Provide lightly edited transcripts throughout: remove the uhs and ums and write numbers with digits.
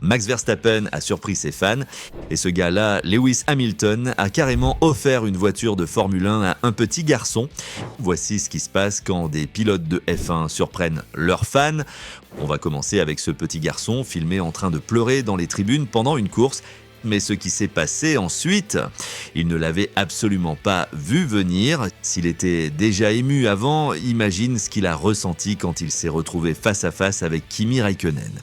Max Verstappen a surpris ses fans et ce gars-là, Lewis Hamilton, a carrément offert une voiture de Formule 1 à un petit garçon. Voici ce qui se passe quand des pilotes de F1 surprennent leurs fans. On va commencer avec ce petit garçon filmé en train de pleurer dans les tribunes pendant une course. Mais ce qui s'est passé ensuite, il ne l'avait absolument pas vu venir. S'il était déjà ému avant, imagine ce qu'il a ressenti quand il s'est retrouvé face à face avec Kimi Räikkönen.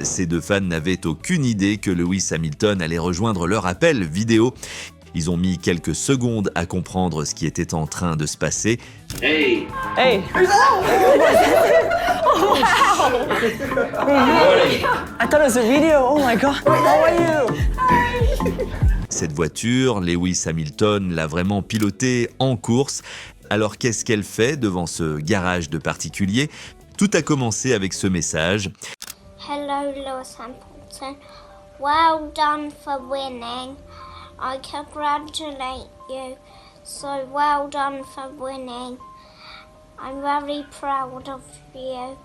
Ces deux fans n'avaient aucune idée que Lewis Hamilton allait rejoindre leur appel vidéo. Ils ont mis quelques secondes à comprendre ce qui était en train de se passer. Hey! Hey! Oh, wow! I thought it was a video. Oh my God! How are you? Cette voiture, Lewis Hamilton l'a vraiment pilotée en course. Alors qu'est-ce qu'elle fait devant ce garage de particuliers? Tout a commencé avec ce message. Hello, Lewis Hamilton. Well done for winning. I congratulate you. So well done for winning. I'm very proud of you.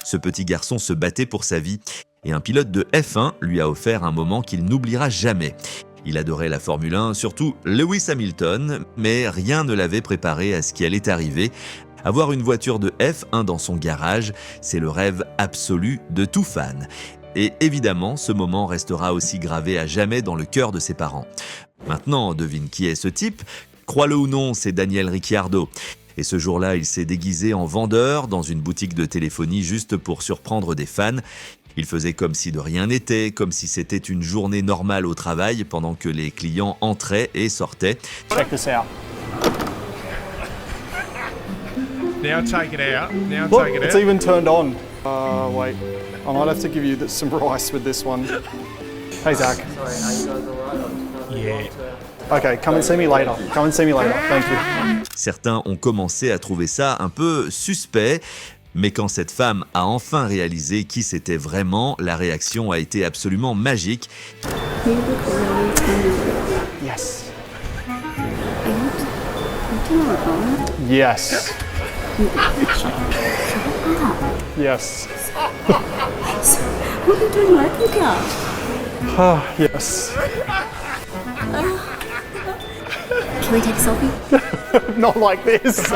Ce petit garçon se battait pour sa vie et un pilote de F1 lui a offert un moment qu'il n'oubliera jamais. Il adorait la Formule 1, surtout Lewis Hamilton, mais rien ne l'avait préparé à ce qui allait arriver. Avoir une voiture de F1 dans son garage, c'est le rêve absolu de tout fan. Et évidemment, ce moment restera aussi gravé à jamais dans le cœur de ses parents. Maintenant, devine qui est ce type? Crois-le ou non, c'est Daniel Ricciardo. Et ce jour-là, il s'est déguisé en vendeur dans une boutique de téléphonie juste pour surprendre des fans. Il faisait comme si de rien n'était, comme si c'était une journée normale au travail pendant que les clients entraient et sortaient. Check this out. Now take it out. Now Look, take it it's out. even turned on. Wait. I might have to give you some rice with this one. Hey, Zach. Yeah. Okay, come and see me later. Come and see me later. Thank you. Certains ont commencé à trouver ça un peu suspect, mais quand cette femme a enfin réalisé qui c'était vraiment, la réaction a été absolument magique. Yes. Yes. Yes. What are you doing, working out? Ah, yes. Can we take a selfie? Not like this.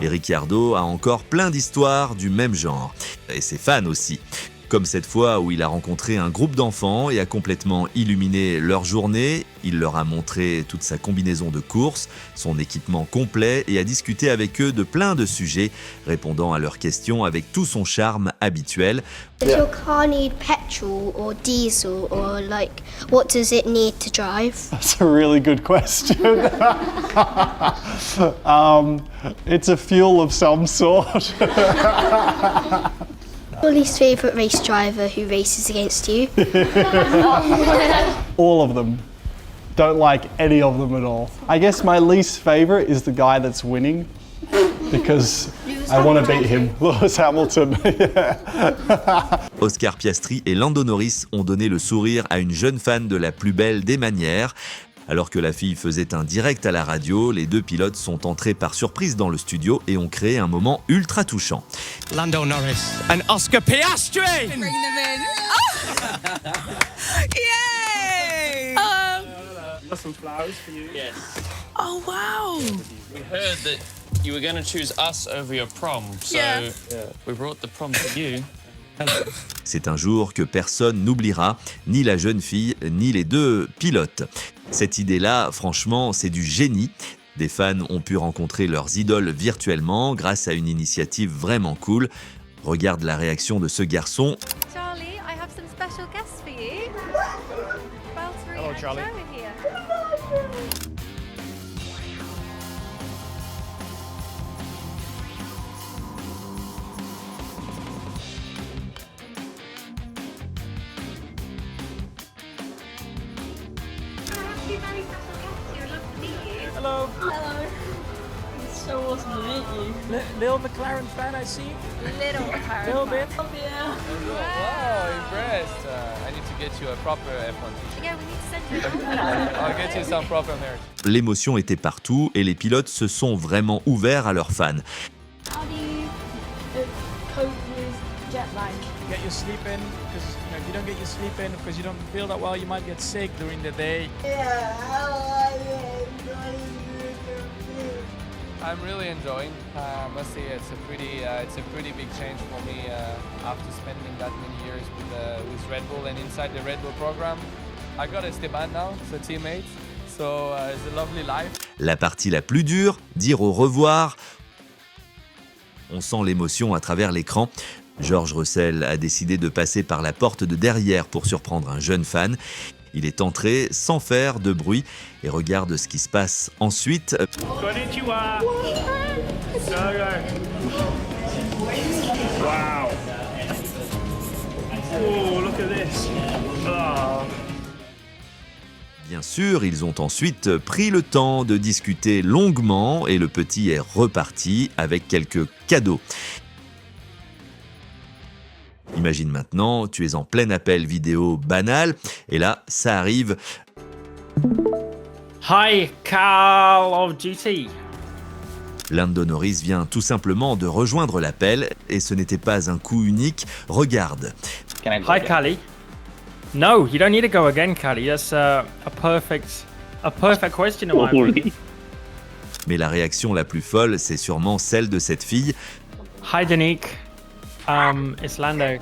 Et Ricciardo a encore plein d'histoires du même genre. Et ses fans aussi. Comme cette fois où il a rencontré un groupe d'enfants et a complètement illuminé leur journée. Il leur a montré toute sa combinaison de course, son équipement complet et a discuté avec eux de plein de sujets, répondant à leurs questions avec tout son charme habituel. Does your car need petrol or diesel or what does it need to drive? That's a really good question. It's a fuel of some sort. Your least favourite race driver who races against you? All of them. Don't like any of them at all. I guess my least favourite is the guy that's winning because I want to beat him, Lewis Hamilton. Oscar Piastri et Lando Norris ont donné le sourire à une jeune fan de la plus belle des manières. Alors que la fille faisait un direct à la radio, les deux pilotes sont entrés par surprise dans le studio et ont créé un moment ultra touchant. Lando Norris and Oscar Piastri. Bring them in. Oh. Yay! Got some flowers for you. Yes. Oh wow! We heard that you were going to choose us over your prom, so Yeah. we brought the prom for you. C'est un jour que personne n'oubliera, ni la jeune fille, ni les deux pilotes. Cette idée-là, franchement, c'est du génie. Des fans ont pu rencontrer leurs idoles virtuellement grâce à une initiative vraiment cool. Regarde la réaction de ce garçon. Charlie, I have some special guests for you. Valtteri Hello, and Charlie. Joe are here. Hello. Hello. So awesome to meet you. Little McLaren fan, I see. Little McLaren. Little bit. Yeah. Wow, impressed. I need to get you a proper F1 t-shirt. Yeah, we need to send you. I'll get you some proper merch. L'émotion était partout et les pilotes se sont vraiment ouverts à leurs fans. How do you cope with jet lag? Get your sleep in, because if you don't get your sleep in, because you don't feel that well, you might get sick during the day. I'm really enjoying. I must say it's a pretty big change for me after spending that many years with Red Bull and inside the Red Bull program. I got Esteban now, so teammate. So it's a lovely life. La partie la plus dure, dire au revoir. On sent l'émotion à travers l'écran. George Russell a décidé de passer par la porte de derrière pour surprendre un jeune fan. Il est entré sans faire de bruit et regarde ce qui se passe ensuite. Konnichiwa. Wow. Oh, look at this. Oh. Bien sûr, ils ont ensuite pris le temps de discuter longuement et le petit est reparti avec quelques cadeaux. Imagine maintenant, tu es en plein appel vidéo banal et là, ça arrive. Hi, Call of Duty. Lando Norris vient tout simplement de rejoindre l'appel et ce n'était pas un coup unique. Regarde. Hi, Callie. No, you don't need to go again, Callie. That's a perfect question in my opinion. Mais la réaction la plus folle, c'est sûrement celle de cette fille. Hi, Danique. It's Lando.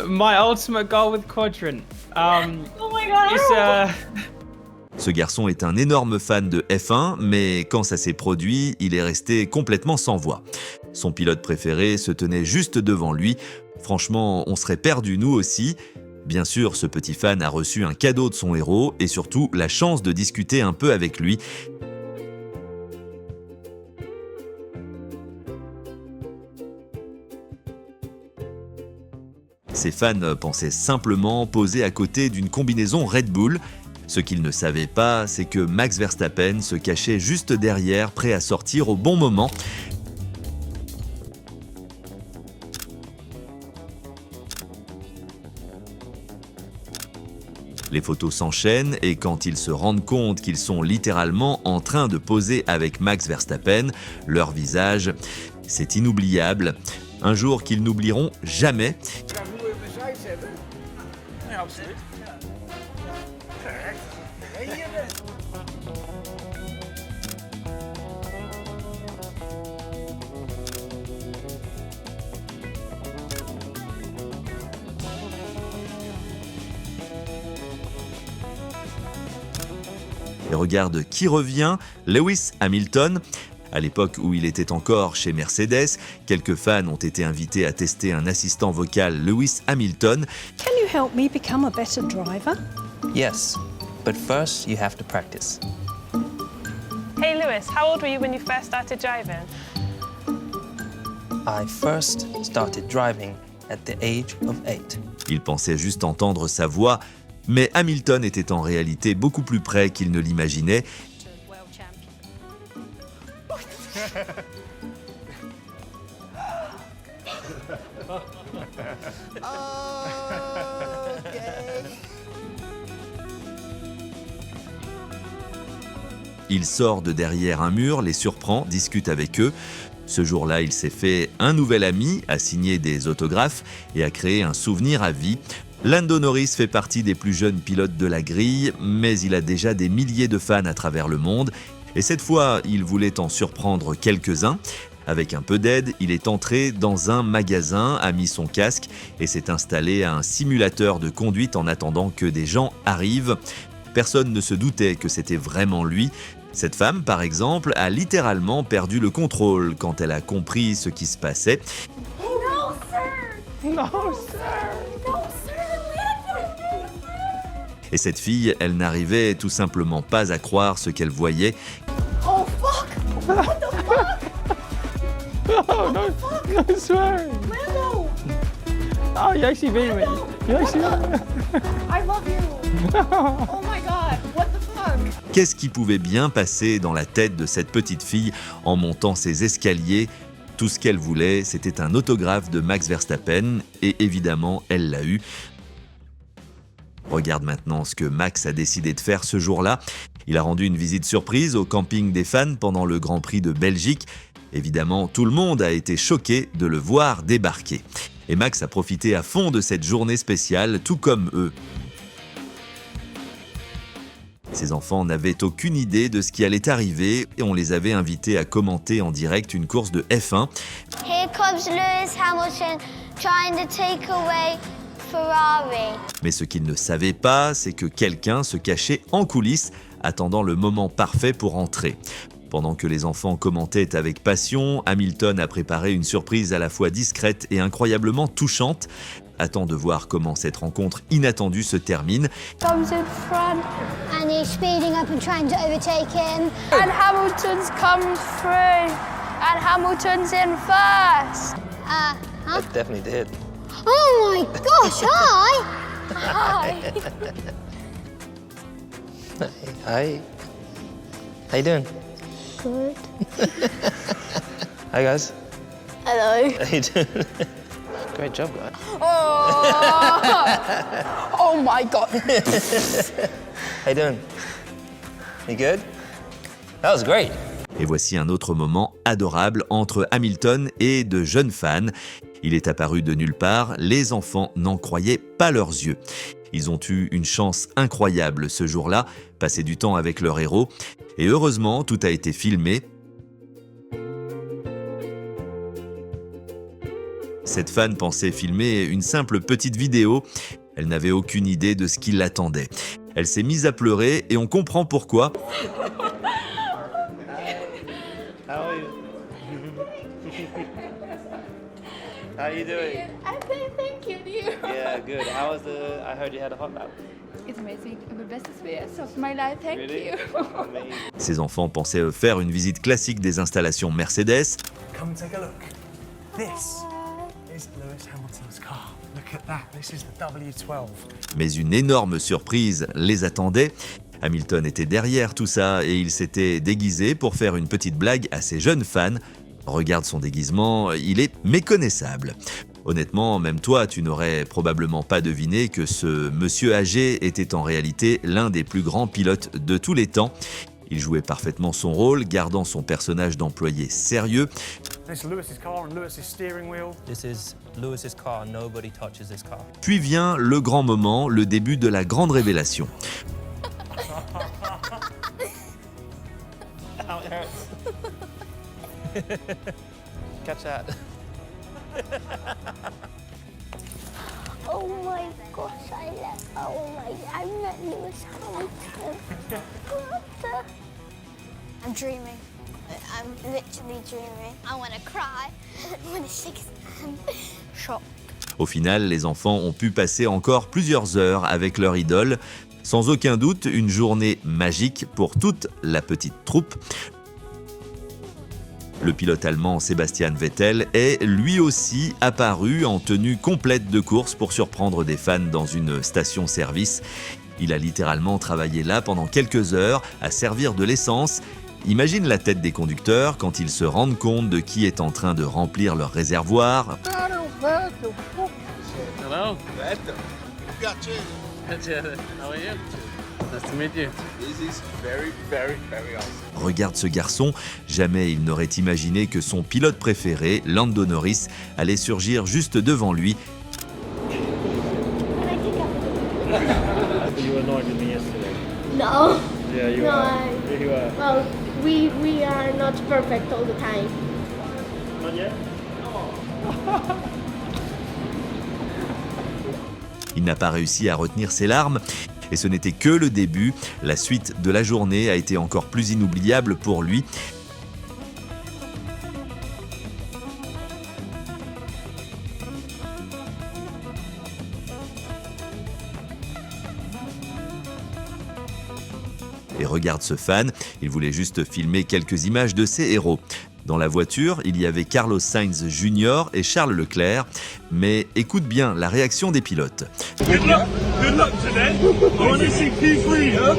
My ultimate goal with Quadrant. Oh my god! It's Ce garçon est un énorme fan de F1, mais quand ça s'est produit, il est resté complètement sans voix. Son pilote préféré se tenait juste devant lui. Franchement, on serait perdus nous aussi. Bien sûr, ce petit fan a reçu un cadeau de son héros et surtout la chance de discuter un peu avec lui. Ses fans pensaient simplement poser à côté d'une combinaison Red Bull. Ce qu'ils ne savaient pas, c'est que Max Verstappen se cachait juste derrière, prêt à sortir au bon moment. Les photos s'enchaînent et quand ils se rendent compte qu'ils sont littéralement en train de poser avec Max Verstappen, leur visage, c'est inoubliable. Un jour qu'ils n'oublieront jamais. Et regarde qui revient, Lewis Hamilton. À l'époque où il était encore chez Mercedes, quelques fans ont été invités à tester un assistant vocal Lewis Hamilton. Can you help me become a better driver? Yes, but first you have to practice. Hey Lewis, how old were you when you first started driving? I first started driving at the age of 8. Il pensait juste entendre sa voix, mais Hamilton était en réalité beaucoup plus près qu'il ne l'imaginait. Il sort de derrière un mur, les surprend, discute avec eux. Ce jour-là, il s'est fait un nouvel ami, a signé des autographes et a créé un souvenir à vie. Lando Norris fait partie des plus jeunes pilotes de la grille, mais il a déjà des milliers de fans à travers le monde. Et cette fois, il voulait en surprendre quelques-uns. Avec un peu d'aide, il est entré dans un magasin, a mis son casque et s'est installé à un simulateur de conduite en attendant que des gens arrivent. Personne ne se doutait que c'était vraiment lui. Cette femme, par exemple, a littéralement perdu le contrôle quand elle a compris ce qui se passait. No, sir! No, sir. No, sir! Et cette fille, elle n'arrivait tout simplement pas à croire ce qu'elle voyait. Oh fuck! What the fuck? Oh, no swearing. Lando! Oh, you actually beat me. You actually. I love you! Oh my god, what the fuck? Qu'est-ce qui pouvait bien passer dans la tête de cette petite fille en montant ces escaliers ? Tout ce qu'elle voulait, c'était un autographe de Max Verstappen, et évidemment, elle l'a eu. Regarde maintenant ce que Max a décidé de faire ce jour-là. Il a rendu une visite surprise au camping des fans pendant le Grand Prix de Belgique. Évidemment, tout le monde a été choqué de le voir débarquer. Et Max a profité à fond de cette journée spéciale, tout comme eux. Ces enfants n'avaient aucune idée de ce qui allait arriver et on les avait invités à commenter en direct une course de F1. Here comes Lewis Hamilton trying to take away Ferrari. Mais ce qu'ils ne savaient pas, c'est que quelqu'un se cachait en coulisses, attendant le moment parfait pour entrer. Pendant que les enfants commentaient avec passion, Hamilton a préparé une surprise à la fois discrète et incroyablement touchante. Attends de voir comment cette rencontre inattendue se termine. Comes in front. And he's speeding up and trying to overtake him. And Hamilton's comes through. And Hamilton's in first. Huh? I definitely did. Oh my gosh, hi! Hi. Hi. How you doing? Good. Hi guys. Hello. How you doing? Great job, guys. Oh my God. How you doing? You good? That was great. Et voici un autre moment adorable entre Hamilton et de jeunes fans. Il est apparu de nulle part, les enfants n'en croyaient pas leurs yeux. Ils ont eu une chance incroyable ce jour-là, passer du temps avec leur héros. Et heureusement, tout a été filmé. Cette fan pensait filmer une simple petite vidéo. Elle n'avait aucune idée de ce qui l'attendait. Elle s'est mise à pleurer et on comprend pourquoi. How are you? How you doing? I'm thank you. Yeah, good. How was the? I heard you had a hot lap. It's amazing. The best experience of my life. Thank you. Amazing. Ces enfants pensaient faire une visite classique des installations Mercedes. Come take a look. This is Lewis Hamilton's car. Look at that. This is the W12. Mais une énorme surprise les attendait. Hamilton était derrière tout ça et il s'était déguisé pour faire une petite blague à ses jeunes fans. Regarde son déguisement, il est méconnaissable. Honnêtement, même toi, tu n'aurais probablement pas deviné que ce monsieur âgé était en réalité l'un des plus grands pilotes de tous les temps. Il jouait parfaitement son rôle, gardant son personnage d'employé sérieux. This is Lewis's car and Lewis's steering wheel. This is Lewis's car. Nobody touches this car. Puis vient le grand moment, le début de la grande révélation. Catch that. Oh my gosh, I met Lewis Hamilton. I'm dreaming. I'm literally dreaming. I want to cry. I want to shake his hand. Shock. Au final, les enfants ont pu passer encore plusieurs heures avec leur idole. Sans aucun doute, une journée magique pour toute la petite troupe. Le pilote allemand Sebastian Vettel est lui aussi apparu en tenue complète de course pour surprendre des fans dans une station-service. Il a littéralement travaillé là pendant quelques heures à servir de l'essence. Imagine la tête des conducteurs quand ils se rendent compte de qui est en train de remplir leur réservoir. Hello. How are you? Nice to meet you. This is very, very, very awesome. Regarde ce garçon, jamais il n'aurait imaginé que son pilote préféré, Lando Norris, allait surgir juste devant lui. You were annoyed with me yesterday. No. Yeah, you No, are. Yeah, you are. Well, we are not perfect all the time. Not yet? Il n'a pas réussi à retenir ses larmes. Et ce n'était que le début. La suite de la journée a été encore plus inoubliable pour lui. Et regarde ce fan, il voulait juste filmer quelques images de ses héros. Dans la voiture, il y avait Carlos Sainz Jr. et Charles Leclerc. Mais écoute bien la réaction des pilotes. Good luck. Good luck today. I want to see P3, huh?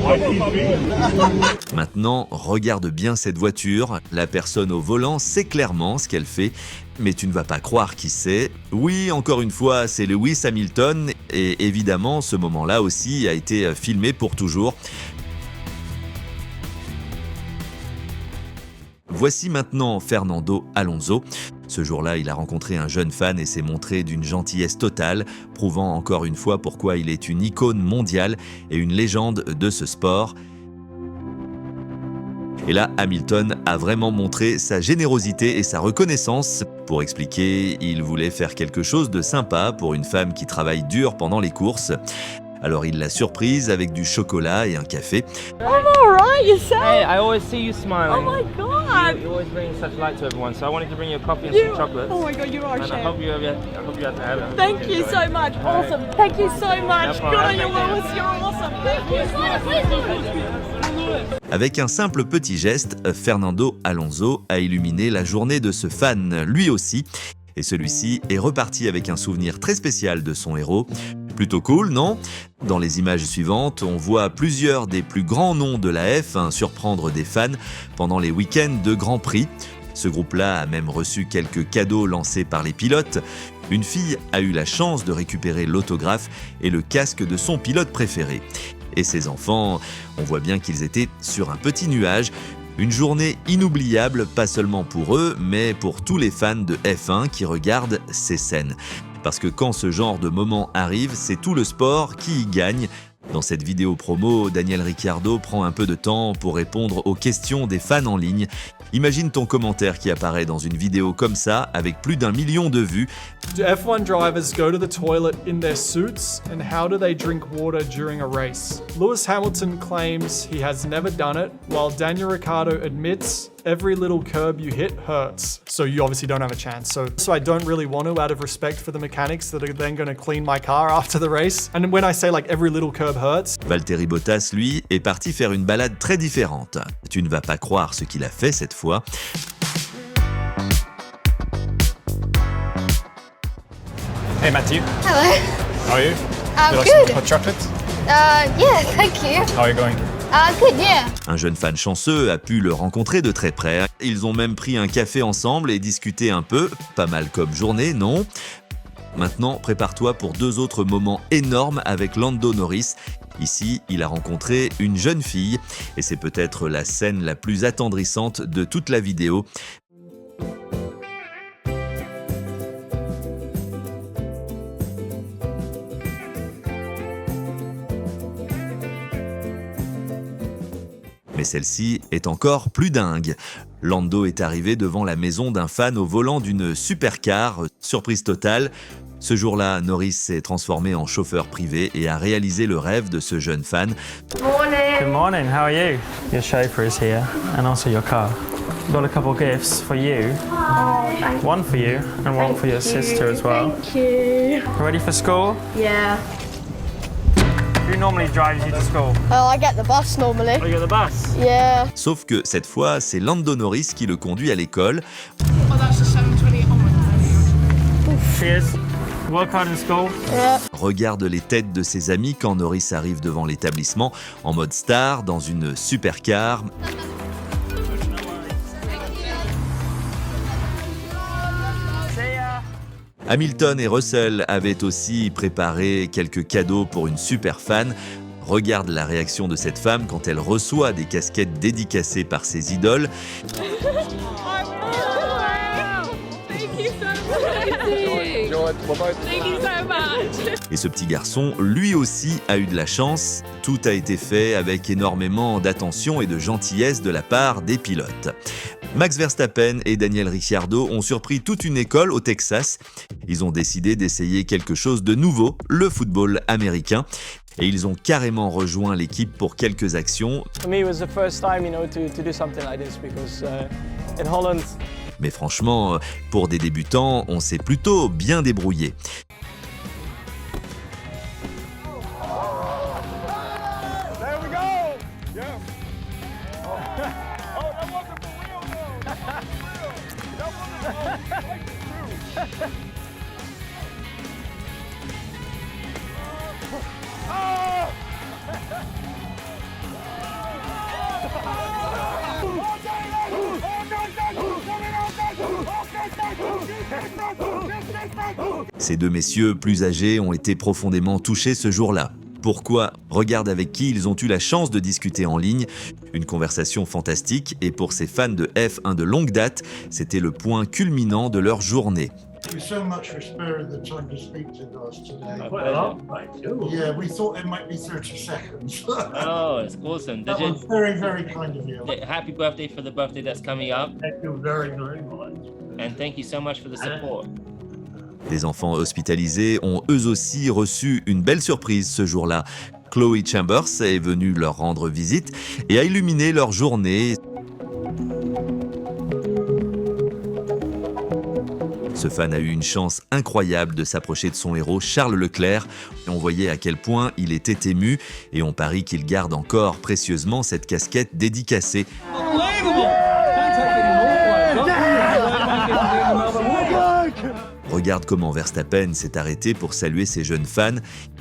Why P3? Maintenant, regarde bien cette voiture. La personne au volant sait clairement ce qu'elle fait, mais tu ne vas pas croire qui c'est. Oui, encore une fois, c'est Lewis Hamilton, et évidemment, ce moment-là aussi a été filmé pour toujours. Voici maintenant Fernando Alonso. Ce jour-là, il a rencontré un jeune fan et s'est montré d'une gentillesse totale, prouvant encore une fois pourquoi il est une icône mondiale et une légende de ce sport. Et là, Hamilton a vraiment montré sa générosité et sa reconnaissance. Pour expliquer, il voulait faire quelque chose de sympa pour une femme qui travaille dur pendant les courses. Alors il l'a surprise avec du chocolat et un café. I'm alright, yourself? Hey, I always see you smiling. Oh my god! You always bring such light to everyone, so I wanted to bring you a coffee and You- some chocolates. Oh my god, you are a And I chef. hope you have heaven. Thank you so much. Awesome. Thank you so much. No Good on problem. you, Lewis. You're awesome. Thank you. Avec un simple petit geste, Fernando Alonso a illuminé la journée de ce fan, lui aussi. Et celui-ci est reparti avec un souvenir très spécial de son héros. Plutôt cool, non ? Dans les images suivantes, on voit plusieurs des plus grands noms de la F1 surprendre des fans pendant les week-ends de Grand Prix. Ce groupe-là a même reçu quelques cadeaux lancés par les pilotes. Une fille a eu la chance de récupérer l'autographe et le casque de son pilote préféré. Et ses enfants, on voit bien qu'ils étaient sur un petit nuage. Une journée inoubliable, pas seulement pour eux, mais pour tous les fans de F1 qui regardent ces scènes. Parce que quand ce genre de moment arrive, c'est tout le sport qui y gagne. Dans cette vidéo promo, Daniel Ricciardo prend un peu de temps pour répondre aux questions des fans en ligne. Imagine ton commentaire qui apparaît dans une vidéo comme ça, avec plus d'1 million de vues. Do F1 drivers go to the toilet in their suits, and how do they drink water during a race? Lewis Hamilton claims he has never done it, while Daniel Ricciardo admits every little curb you hit hurts. So you obviously don't have a chance. So I don't really want to, out of respect for the mechanics that are then going to clean my car after the race. And when I say like every little curb hurts. Valtteri Bottas, lui, est parti faire une balade très différente. Tu ne vas pas croire ce qu'il a fait cette fois. Hey Matthew, Hello. how are you? I'm Would you like good. some hot chocolate? Yeah, thank you. How are you going? Good, yeah. Un jeune fan chanceux a pu le rencontrer de très près. Ils ont même pris un café ensemble et discuté un peu. Pas mal comme journée, non ? Maintenant, prépare-toi pour 2 autres moments énormes avec Lando Norris. Ici, il a rencontré une jeune fille et c'est peut-être la scène la plus attendrissante de toute la vidéo. Mais celle-ci est encore plus dingue. Lando est arrivé devant la maison d'un fan au volant d'une supercar. Surprise totale. Ce jour-là, Norris s'est transformé en chauffeur privé et a réalisé le rêve de ce jeune fan. Good morning, how are you? Your chauffeur is here, and also your car. We've got a couple of gifts for you. One for you, and one for your sister as well. Thank you. Ready for school? Yeah. Who normally drives you to school? Oh, I get the bus normally. Oh, you're the bus? Yeah. Sauf que cette fois, c'est Lando Norris qui le conduit à l'école. Oh, that's the 720 onward. Cheers. Work hard in school. Yeah. Regarde les têtes de ses amis quand Norris arrive devant l'établissement en mode star dans une supercar. Hamilton et Russell avaient aussi préparé quelques cadeaux pour une super fan. Regarde la réaction de cette femme quand elle reçoit des casquettes dédicacées par ses idoles. Thank you so much. Et ce petit garçon, lui aussi, a eu de la chance. Tout a été fait avec énormément d'attention et de gentillesse de la part des pilotes. Max Verstappen et Daniel Ricciardo ont surpris toute une école au Texas. Ils ont décidé d'essayer quelque chose de nouveau, le football américain. Et ils ont carrément rejoint l'équipe pour quelques actions. For me, it was the first time, to do something like this because in Holland. Mais franchement, pour des débutants, on s'est plutôt bien débrouillé. There we go. Yeah. Oh, that wasn't for real though. That wasn't for real. Ces deux messieurs plus âgés ont été profondément touchés ce jour-là. Pourquoi? Regarde avec qui ils ont eu la chance de discuter en ligne. Une conversation fantastique et pour ces fans de F1 de longue date, c'était le point culminant de leur journée. Thank you so much for sparing the time to speak to us today. My pleasure. Thank you. Yeah, we thought it might be 30 seconds. Oh, it's awesome. That was very, very kind of you. Happy birthday for the birthday that's coming up. Thank you very, very much. And thank you so much for the support. Des enfants hospitalisés ont eux aussi reçu une belle surprise ce jour-là. Chloe Chambers est venue leur rendre visite et a illuminé leur journée. Ce fan a eu une chance incroyable de s'approcher de son héros, Charles Leclerc. On voyait à quel point il était ému et on parie qu'il garde encore précieusement cette casquette dédicacée. Regarde comment Verstappen s'est arrêté pour saluer ses jeunes fans.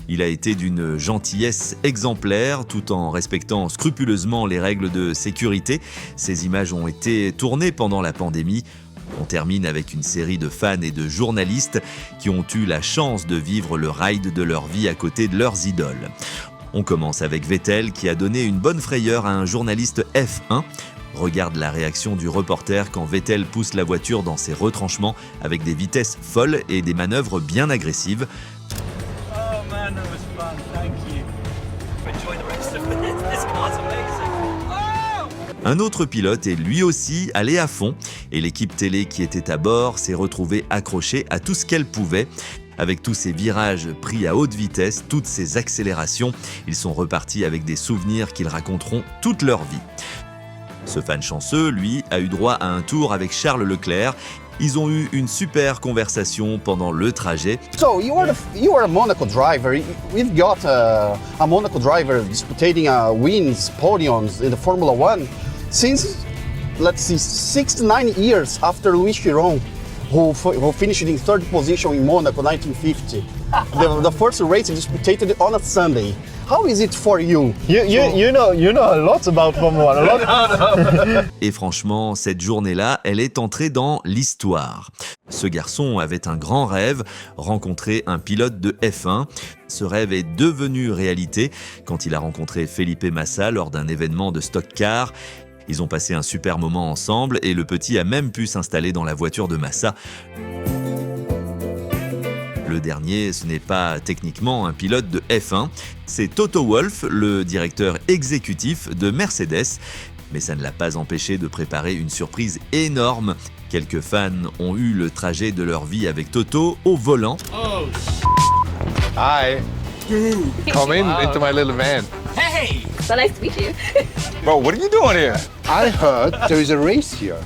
Il a été d'une gentillesse exemplaire tout en respectant scrupuleusement les règles de sécurité. Ces images ont été tournées pendant la pandémie. On termine avec une série de fans et de journalistes qui ont eu la chance de vivre le ride de leur vie à côté de leurs idoles. On commence avec Vettel qui a donné une bonne frayeur à un journaliste F1. Regarde la réaction du reporter quand Vettel pousse la voiture dans ses retranchements avec des vitesses folles et des manœuvres bien agressives. Oh man, that was fun. Thank you. Enjoy the rest of it. This car's amazing. Oh! Un autre pilote est lui aussi allé à fond et l'équipe télé qui était à bord s'est retrouvée accrochée à tout ce qu'elle pouvait. Avec tous ces virages pris à haute vitesse, toutes ces accélérations, ils sont repartis avec des souvenirs qu'ils raconteront toute leur vie. Ce fan chanceux, lui, a eu droit à un tour avec Charles Leclerc. Ils ont eu une super conversation pendant le trajet. So you are a Monaco driver. We've got a Monaco driver disputing wins, podiums in the Formula One since, let's see, 6 to 9 years after Louis Chiron, who finished in third position in Monaco 1950. The first race disputed on a Sunday. How is it for you? You know a lot about Formula One. A lot. Et franchement, cette journée-là, elle est entrée dans l'histoire. Ce garçon avait un grand rêve, rencontrer un pilote de F1. Ce rêve est devenu réalité quand il a rencontré Felipe Massa lors d'un événement de stock car. Ils ont passé un super moment ensemble et le petit a même pu s'installer dans la voiture de Massa. Le dernier, ce n'est pas techniquement un pilote de F1, c'est Toto Wolff, le directeur exécutif de Mercedes. Mais ça ne l'a pas empêché de préparer une surprise énorme. Quelques fans ont eu le trajet de leur vie avec Toto au volant. Oh. Hi. Come into my little van. Hey! So nice to meet you. Bro, what are you doing here? I heard there is a race here.